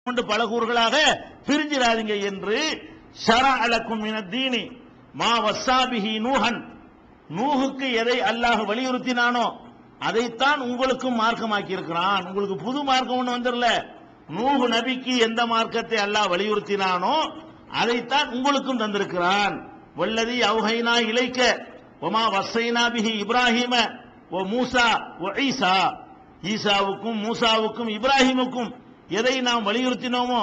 கொண்டு பல கூறுகளாக பிரிஞ்சிராதீங்க என்று ஷரஅ லக்கும் மினத் தீனி மா வஸ்ஸாபிஹி நூஹன், நூஹுக்கு எதை அல்லாஹ் வலியுறுத்தினானோ அதைத்தான் உங்களுக்கும் மார்க்கமாக்கி இருக்கிறான். உங்களுக்கு புது மார்க்கம் ஒண்ணு வந்துடல. நூஹு நபிக்கு எந்த மார்க்கத்தை அல்லாஹ் வலியுறுத்தினானோ அதைத்தான் உங்களுக்கும் தந்திருக்கிறான். வல்லதி அவ்ஹைனா இலைக்க வமா வஸ்ஸைனா பிஹி இப்ராஹிம வ மூசா வ ஈசா, ஈசாவுக்கும் மூசாவுக்கும் இப்ராஹிமுக்கும் எதை நாம் வலியுறுத்தினோமோ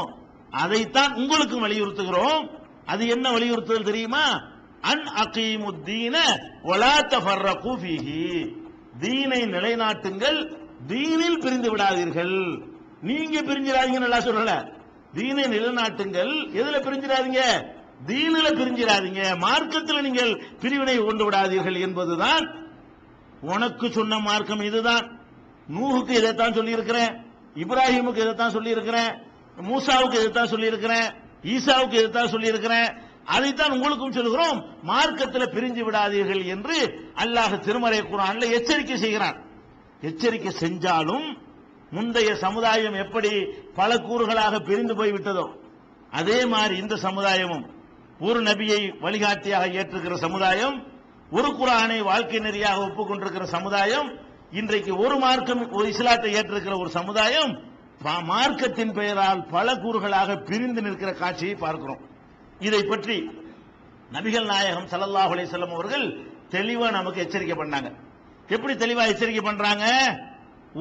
அதைத்தான் உங்களுக்கும் வலியுறுத்துகிறோம். அது என்ன வலியுறுத்துதல் தெரியுமா? அன் அகீமுத்தீன வலா தஃபர்ரகு ஃபீஹி, தீனை நிலைநாட்டுங்கள், தீனில் பிரிந்து விடாதீர்கள். நீங்க பிரிஞ்சிராதீங்க நல்லா சொல்லல, தீனை நிலைநாட்டுங்கள். எதுல பிரிஞ்சிராதீங்க? தீனில பிரிஞ்சிராதீங்க, மார்க்கத்தில் நீங்கள் பிரிவினை கொண்டு விடாதீர்கள் என்பதுதான் உனக்கு சொன்ன மார்க்கம். இதுதான் நூஹுக்கு இதைத்தான் சொல்லி இருக்கிறேன், இப்ராஹிமுக்கு இதைத்தான் சொல்லி இருக்கிறேன், மூசாவுக்கு இதைத்தான் சொல்லி இருக்கிறேன், ஈசாவுக்கு இதைத்தான் சொல்லி இருக்கிறேன், அதைத்தான் உங்களுக்கும் சொல்லுகிறோம். மார்க்கத்தில் பிரிஞ்சு விடாதீர்கள் என்று அல்லாஹ் திருமறை குர்ஆன்ல எச்சரிக்கை செய்கிறான். எச்சரிக்கை செஞ்சாலும் முந்தைய சமுதாயம் எப்படி பல கூறுகளாக பிரிந்து போய்விட்டதோ அதே மாதிரி இந்த சமுதாயமும் ஒரு நபியை வழிகாட்டியாக ஏற்றுக்கிற சமுதாயம், ஒரு குர்ஆனை வாழ்க்கை நெறியாக ஒப்புக்கொண்டிருக்கிற சமுதாயம், இன்றைக்கு ஒரு மார்க்கம் ஒரு இஸ்லாத்தை ஏற்றிருக்கிற ஒரு சமுதாயம் மார்க்கத்தின் பெயரால் பல கூறுகளாக பிரிந்து நிற்கிற காட்சியை பார்க்கிறோம். இதை பற்றி நபிகள் நாயகம் ஸல்லல்லாஹு அலைஹி வஸல்லம் அவர்கள் தெளிவா நமக்கு எச்சரிக்கை பண்ணாங்க. எப்படி தெளிவா எச்சரிக்கை பண்றாங்க?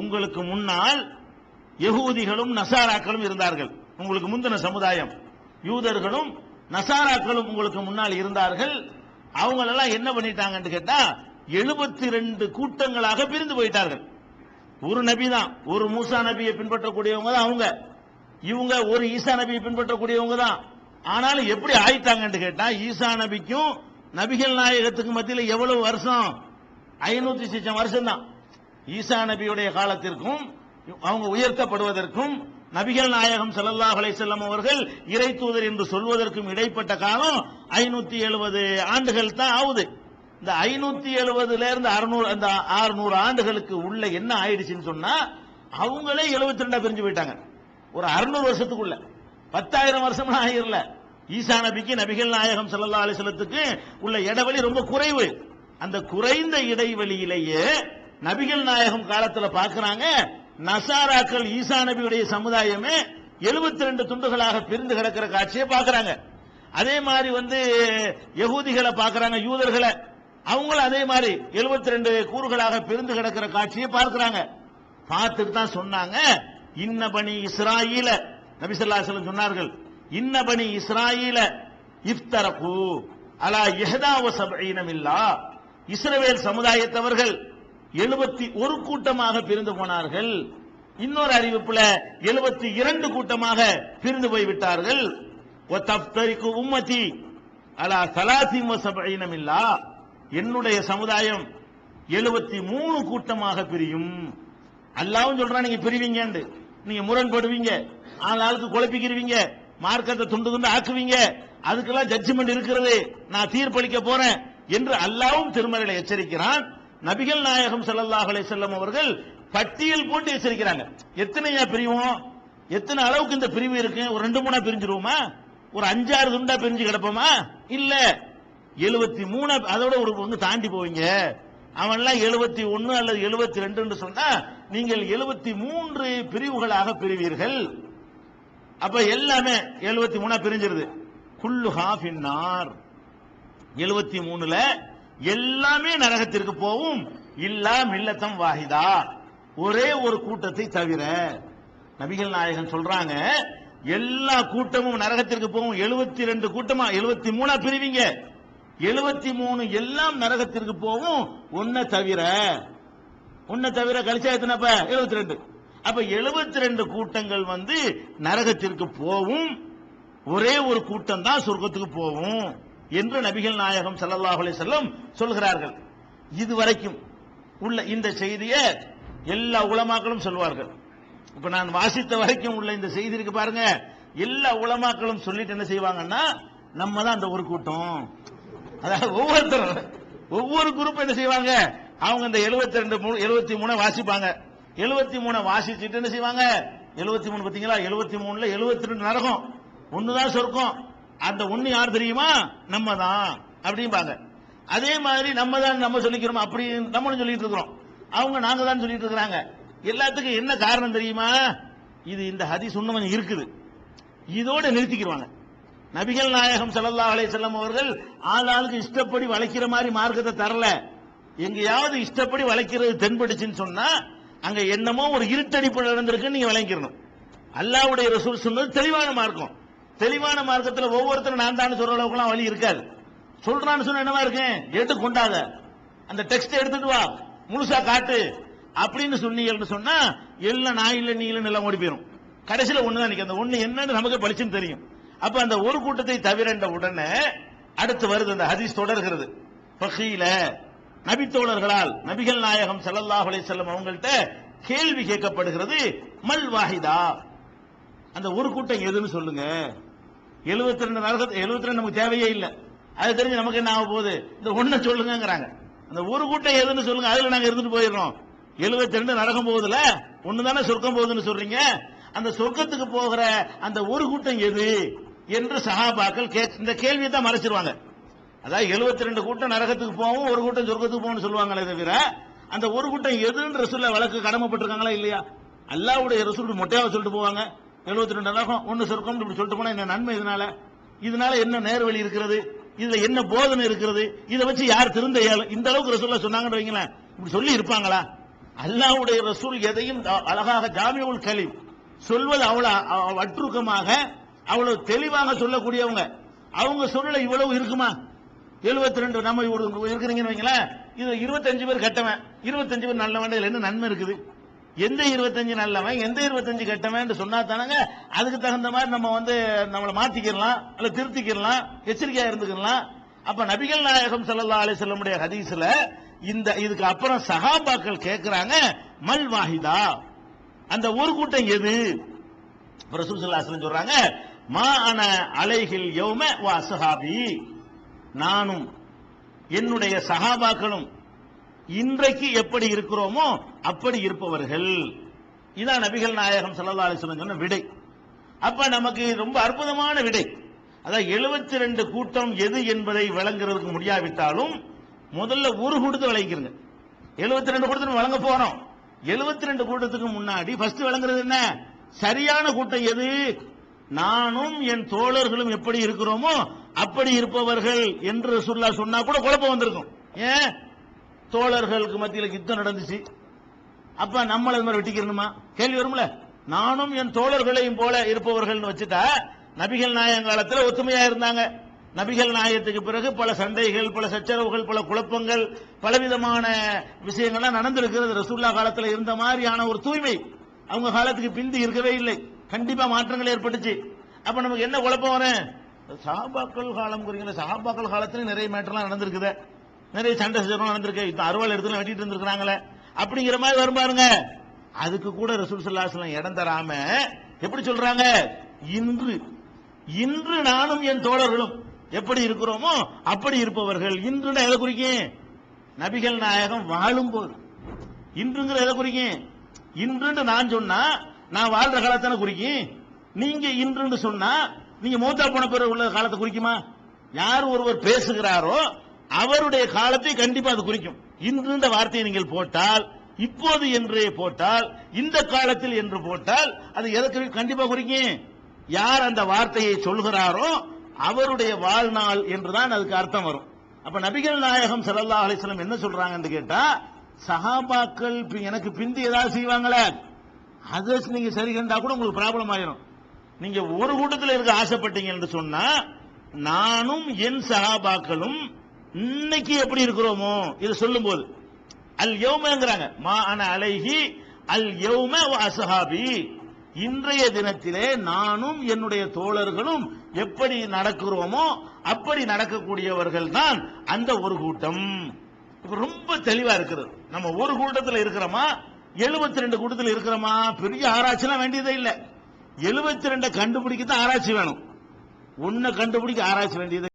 உங்களுக்கு முன்னால் யகூதிகளும் நசாராக்களும் இருந்தார்கள். உங்களுக்கு முந்தின சமுதாயம் யூதர்களும் நசாராக்களும் உங்களுக்கு முன்னால் இருந்தார்கள். அவங்க எல்லாம் என்ன பண்ணிட்டாங்கன்னு கேட்டா 72 கூட்டங்களாக பிரிந்து போயிட்டார்கள். ஒரு நபி தான், ஒரு மூசா நபியை பின்பற்றக்கூடியவங்க தான் அவங்க, இவங்க ஒரு ஈசா நபியை பின்பற்றக்கூடியவங்க தான். ஆனாலும் எப்படி ஆயிட்டாங்கன்னு கேட்டா, ஈசா நபிக்கும் நபிகள் நாயகத்துக்கு மத்தியில் எவ்வளவு வருஷம்? 500 சிச்சம் வருஷம் தான். ஈசா நபியுடைய காலத்திற்கும் அவங்க உயர்த்தப்படுவதற்கும் நபிகள் நாயகம் ஸல்லல்லாஹு அலைஹி வஸல்லம் அவர்கள் இறை தூதர் என்று சொல்வதற்கும் இடைப்பட்ட காலம் 570 ஆண்டுகள் தான் ஆகுது. இந்த 570 இருந்து 600 ஆண்டுகளுக்கு உள்ள என்ன ஆயிடுச்சுன்னு சொன்னா, அவங்களே 72 பிரிஞ்சு போயிட்டாங்க. ஒரு 600 வருஷத்துக்குள்ள, 10,000 வருஷம் ஆகிரல. ஈசா நபிக்கு நபிகள் நாயகம் ஸல்லல்லாஹு அலைஹி வஸல்லத்துக்கு உள்ள இடைவெளி ரொம்ப குறைவு. அந்த குறைந்த இடைவெளியிலேயே நபிகள் நாயகம் காலத்தில் பார்க்கிறாங்க, நசாராக்கள் ஈசா நபியுடைய சமுதாயமே 72 துண்டுகளாக பிரிந்து கிடக்கிற காட்சியை பார்க்கிறாங்க. அதே மாதிரி யகூதிகளை பார்க்கிறாங்க, யூதர்களை, அவங்களும் அதே மாதிரி 72 கூறுகளாக பிரிந்து கிடக்கிற காட்சியை பார்க்கிறாங்க. பார்த்துட்டு தான் சொன்னாங்க, இன்ன பனி இஸ்ராயீல, நபி ஸல்லல்லாஹு அலைஹி வஸல்லம் சொன்னார்கள், இன்ன பனி இஸ்ராயீல இஃப்தரகு அலா 71 மில்லா, இஸ்ரவேல் சமுதாயத்தவர்கள் 71 கூட்டமாக பிரிந்து போனார்கள். இன்னொரு அறிவிப்புல 72 கூட்டமாக பிரிந்து போய்விட்டார்கள். வதஃப்தரிகு உம்மதி அலா 73 மில்லா, என்னுடைய சமுதாயம் 73 கூட்டமாக பிரியும். அல்லாஹ்வும் சொல்றான், நீங்க பிரிவீங்க, நீங்க முரண்படுவீங்க, ஆளுக்கு குழப்பிக்கிறீங்க, மார்க்கத்தை துண்டு துண்டு ஆக்குவீங்க, அதுக்கெல்லாம் ஜட்ஜ்மெண்ட் இருக்கிறது, நான் தீர்ப்பளிக்க போறேன் என்று அல்லாஹ்வும் திருமறையில எச்சரிக்கிறான். நபிகள் நாயகம் ஸல்லல்லாஹு அலைஹி வஸல்லம் அவர்கள் பட்டியல் போட்டு எச்சரிக்கிறாங்க. எத்தனையா பிரிவோம், எத்தனை அளவுக்கு இந்த பிரிவு இருக்கு? ஒரு 2-3 பிரிஞ்சிருவோமா? ஒரு 5-6 துண்டா பிரிஞ்சு கிடப்போமா? இல்ல, 73 அதோட ஒரு தாண்டி போவீங்க. அவன்லாம் 71 அல்லது 72 என்று சொன்னா நீங்கள் 73 பிரிவுகளாக பிரிவீர்கள். அப்ப எல்லாமே 73 பிரிஞ்சிருது. குல்லுஹா ஃபின்னார், 73ல எல்லாமே நரகத்திற்கு போகும். இல்லா மில்லத்தம் வாஹிதா, ஒரே ஒரு கூட்டத்தை தவிர. நபிகள் நாயகன் சொல்றாங்க, எல்லா கூட்டமும் நரகத்திற்கு போகும். 72 கூட்டமா 73 பிரிவீங்க, 73 எல்லாம் நரகத்திற்கு போகும். ஒன்ன தவிர கழிச்சா எத்தனைப்ப? 72. அப்ப 72 கூட்டங்கள் நரகத்திற்கு போகும், ஒரே ஒரு கூட்டம் தான் சொர்க்கத்துக்கு போகும் என்று நபிகள் நாயகம் ஸல்லல்லாஹு அலைஹி வஸல்லம் சொல்கிறார்கள். இதுவரைக்கும் உள்ள இந்த செய்தியை எல்லா உலமாக்களும் சொல்வார்கள். இப்ப நான் வாசித்த வரைக்கும் உள்ள இந்த செய்தி இருக்கு பாருங்க, எல்லா உலமாக்களும் சொல்லிட்டு என்ன செய்வாங்கன்னா, நம்ம தான் அந்த ஒரு கூட்டம். அதாவது ஒவ்வொருத்தரும் ஒவ்வொரு குரூப் என்ன செய்வாங்க, அவங்க இந்த 73 வாசிப்பாங்க. 73 வாசிச்சுட்டு என்ன செய்வாங்க, 73 பாத்தீங்களா? 73ல 72 நரகம், ஒண்ணுதான் சொர்க்கம். அந்த ஒண்ணு யார் தெரியுமா? நம்ம தான் அப்படிம்பாங்க. அதே மாதிரி நம்ம தான் நம்ம சொல்லிக்கிறோம், அப்படி நம்மளும் சொல்லிட்டு இருக்கிறோம், அவங்க நாங்க தான் சொல்லிட்டு இருக்கிறாங்க. எல்லாத்துக்கும் என்ன காரணம் தெரியுமா? இது இந்த ஹதீஸ் உண்மை இருக்குது, இதோட நிறுத்திக்கிறாங்க. நபிகள் நாயகம் ஸல்லல்லாஹு அலைஹி வஸல்லம் அவர்கள் ஆளாளுக்கு இஷ்டப்படி வளைக்கிற மாதிரி மார்க்கத்தை தரல. எங்கேயாவது இஷ்டப்படி வளைக்கிறது தென்படுச்சுன்னு சொன்னா அங்க என்னமோ ஒரு இருட்டடிப்பு நடந்திருக்கு, நீங்க விளங்கிக்கணும். அல்லாஹ்வுடைய ரசூல் சொன்னது தெளிவான மார்க்கம். தெளிவான மார்க்கத்தில் ஒவ்வொருத்தரும் நான் தான் சொல்ற அளவுக்குலாம் வழி இருக்காது. சொல்றான்னு சொன்னா என்னவா இருக்கேன், எடுத்து கொண்டாத, அந்த டெக்ஸ்ட் எடுத்துட்டு வா, முழுசா காட்டு அப்படின்னு சொன்னீங்கன்னு சொன்னா எல்லாம் நான் இல்ல நீ இல்லன்னு எல்லாம் ஓடி போயிடும். கடைசியில ஒண்ணுதான் நிக்க, அந்த ஒண்ணு என்னன்னு நமக்கு பளிச்சுன்னு தெரியும். அப்ப அந்த ஒரு கூட்டத்தை தவிர உடனே அடுத்து வருது அந்த ஹதீஸ் தொடர்கிறது. ஃபகீல, நபித்தோழர்களால் நபிகள் நாயகம் ஸல்லல்லாஹு அலைஹி வஸல்லம் அவங்கள்ட்ட கேள்வி கேட்கப்படுகிறது. மல் வாஹிதா, அந்த ஒரு கூட்டம் எதுன்னு சொல்லுங்க. 72 நரகத்தை 72 நமக்கு தேவையே இல்லை, அது தெரிஞ்சு நமக்கு என்ன ஆக போகுது, இந்த ஒண்ணை சொல்லுங்கிறாங்க. அந்த ஒரு கூட்டம் எதுன்னு சொல்லுங்க, அதுல நாங்க இருந்துட்டு போயிடுறோம். 72 நரகம் போகுதுல, ஒண்ணுதானே சொர்க்கம் போகுதுன்னு சொல்றீங்க, அந்த சொர்க்கத்துக்கு போகிற அந்த ஒரு கூட்டம் எது என்று சஹாபாக்கள் இந்த கேள்வியை தான் மறைச்சிருவாங்க. அதாவது 72 கூட்டம் நரகத்துக்கு போகும், ஒரு கூட்டம் சொர்க்கத்துக்கு போகும்னு சொல்லுவாங்களே தவிர அந்த ஒரு கூட்டம் எதுன்னு ரசூலுல்லாஹ் வழக்கு கடமைப்பட்டிருக்காங்களா இல்லையா? அல்லாஹ்வுடைய ரசூல் மொட்டையாவை சொல்லிட்டு போவாங்க, 72 நரகம் ஒன்னு சொர்க்கம் இப்படி சொல்லிட்டு போனா என்ன நன்மை? இதனால என்ன நேர்வழி இருக்கிறது, இதுல என்ன போதனை இருக்கிறது, இதை வச்சு யார் திருந்த இயலும்? இந்த அளவுக்கு ரசூலுல்லாஹ் சொன்னாங்கன்னு வைங்களேன், இப்படி சொல்லி இருப்பாங்களா? அல்லாஹ்வுடைய ரசூல் எதையும் அழகாக ஜாமிஉல் கலீம் சொல்வது அவ்வளவு வற்றுக்கமாக அவ்வளவு தெளிவாக சொல்லக்கூடியவங்க. அவங்க சொல்லல இவ்வளவு இருக்குமா? 72 நம்ம இருக்கிறீங்கன்னு வைங்களேன், இது 25 பேர் கட்டவன், 25 பேர் நல்லவன், என்ன நன்மை இருக்குது? எந்த 25 நல்லவன், எந்த 25 கட்டவன் சொன்னா தானங்க அதுக்கு தகுந்த மாதிரி நம்ம நம்மளை மாத்திக்கலாம், அல்ல திருத்திக்கலாம், எச்சரிக்கையா இருந்துக்கலாம். அப்ப நபிகள் நாயகம் ஸல்லல்லாஹு அலைஹி வஸல்லம் உடைய ஹதீஸ்ல இதுக்கு அப்புறம் சஹாபாக்கள் கேட்கிறாங்க, மல் வாஹிதா, அந்த ஒரு கூட்டம் எது? ரசூல் ஸல்லல்லாஹு அலைஹி வஸல்லம் சொல்றாங்க, மா அன அலைஹில் யௌம வ அஸ்ஹாபி, நானும் என்னுடைய சஹாபாக்களும் இன்றைக்கு எப்படி இருக்கிறோமோ அப்படி இருப்பவர்கள். இதான் நபிகள் நாயகம் ஸல்லல்லாஹு அலைஹி வஸல்லம் சொன்ன விடை. அப்ப நமக்கு ரொம்ப அற்புதமான விடை. அதாவது 72 கூட்டம் எது என்பதை விளங்குறதுக்கு முடியாவிட்டாலும் முதல்ல ஒரு கூட்டத்தை விளங்கிக்கிறங்க. 72 கூட்டத்தை வழங்க போறோம். 72 கூட்டத்துக்கு முன்னாடி ஃபர்ஸ்ட் விளங்குறது என்ன? சரியான கூட்டம் எது? நானும் என் தோழர்களும் எப்படி இருக்கிறோமோ அப்படி இருப்பவர்கள் என்று ரசூலுல்லாஹ் சொன்னா கூட குழப்பம் வந்திருக்கும். ஏன்? தோழர்களுக்கு மத்தியில் யுத்தம் நடந்துச்சு, அப்ப நம்மள இது மாதிரி வெட்டிக்கிறணுமா கேள்வி வரும்ல. நானும் என் தோழர்களையும் போல இருப்பவர்கள் வச்சுட்டா நபிகள் நாயகம் காலத்தில் ஒத்துமையா இருந்தாங்க. நபிகள் நாயகத்துக்கு பிறகு பல சண்டைகள், பல சச்சரவுகள், பல குழப்பங்கள், பலவிதமான விஷயங்கள்லாம் நடந்திருக்கிறது. ரசூலுல்லாஹ் காலத்தில் இருந்த மாதிரியான ஒரு தூய்மை அவங்க காலத்துக்கு பிந்தி இருக்கவே இல்லை. கண்டிப்பா மாற்றங்கள் ஏற்பட்டுச்சு. அப்ப நமக்கு என்ன குழப்பம் வரும்? சஹாபாக்கள் காலம் குறிக்கிற சஹாபாக்கள் காலத்துல நிறைய மேட்டர்லாம் நடந்திருக்குது, நிறைய சண்டை சச்சரவு நடந்திருக்கு, இப்ப அறுவாள் எடுத்து வெட்டிட்டு இருந்திருக்காங்களே அப்படிங்கிற மாதிரி வரும் பாருங்க. அதுக்கு கூட ரசூல் ஸல்லல்லாஹு அலைஹி வஸல்லம் இடம் தராம எப்படி சொல்றாங்க? இன்று நானும் என் தோழர்களும் எப்படி இருக்கிறோமோ அப்படி இருப்பவர்கள். இன்றுனா எதை குறிக்கும்? நபிகள் நாயகம் வாழும் போது. இன்றுங்கிற எதை குறிக்கும்? இன்று நான் சொன்னா நான் வாழ்ற காலத்தான குறிக்கும். நீங்க இன்று சொன்னா நீங்க மூத்தா போன பிறகு உள்ள காலத்தை குறிக்குமா? யார் ஒருவர் பேசுகிறாரோ அவருடைய காலத்தை கண்டிப்பா அது குறிக்கும். இன்று வார்த்தையை நீங்கள் போட்டால், இப்போது என்று போட்டால், இந்த காலத்தில் என்று போட்டால் அது எதற்கு கண்டிப்பா குறிக்கும்? யார் அந்த வார்த்தையை சொல்கிறாரோ அவருடைய வாழ்நாள் என்றுதான் அதுக்கு அர்த்தம் வரும். அப்ப நபிகள் நாயகம் ஸல்லல்லாஹு அலைஹி வஸல்லம் என்ன சொல்றாங்கன்னு கேட்டா, சஹாபாக்கள் எனக்கு பிந்தி ஏதாவது செய்வாங்களே அதை நீங்க சரி கண்டா கூட உங்களுக்கு ப்ராப்ளம் ஆயிரும். நீங்க ஒரு கூட்டத்தில் இருக்க ஆசைப்பட்டீங்க என்று சொன்னா நானும் என் சஹாபாக்களும் இன்னைக்கு எப்படி இருக்கிறோமோ இது சொல்லும் போது அல் யௌமங்கிறாங்க, மா அன அலைஹி அல் யௌம வ அஸ்ஹாபி, இன்றைய தினத்திலே நானும் என்னுடைய தோழர்களும் எப்படி நடக்கிறோமோ அப்படி நடக்கக்கூடியவர்கள் தான் அந்த ஒரு கூட்டம். ரொம்ப தெளிவா இருக்கிறது. நம்ம ஒரு கூட்டத்தில் இருக்கிறோமா 72 கூட்டத்தில் இருக்கிறோமா? பெரிய ஆராய்ச்சிலாம் வேண்டியதே இல்லை. 72 கண்டுபிடிக்க தான் ஆராய்ச்சி வேணும், ஒன்ன கண்டுபிடிக்க ஆராய்ச்சி வேண்டியது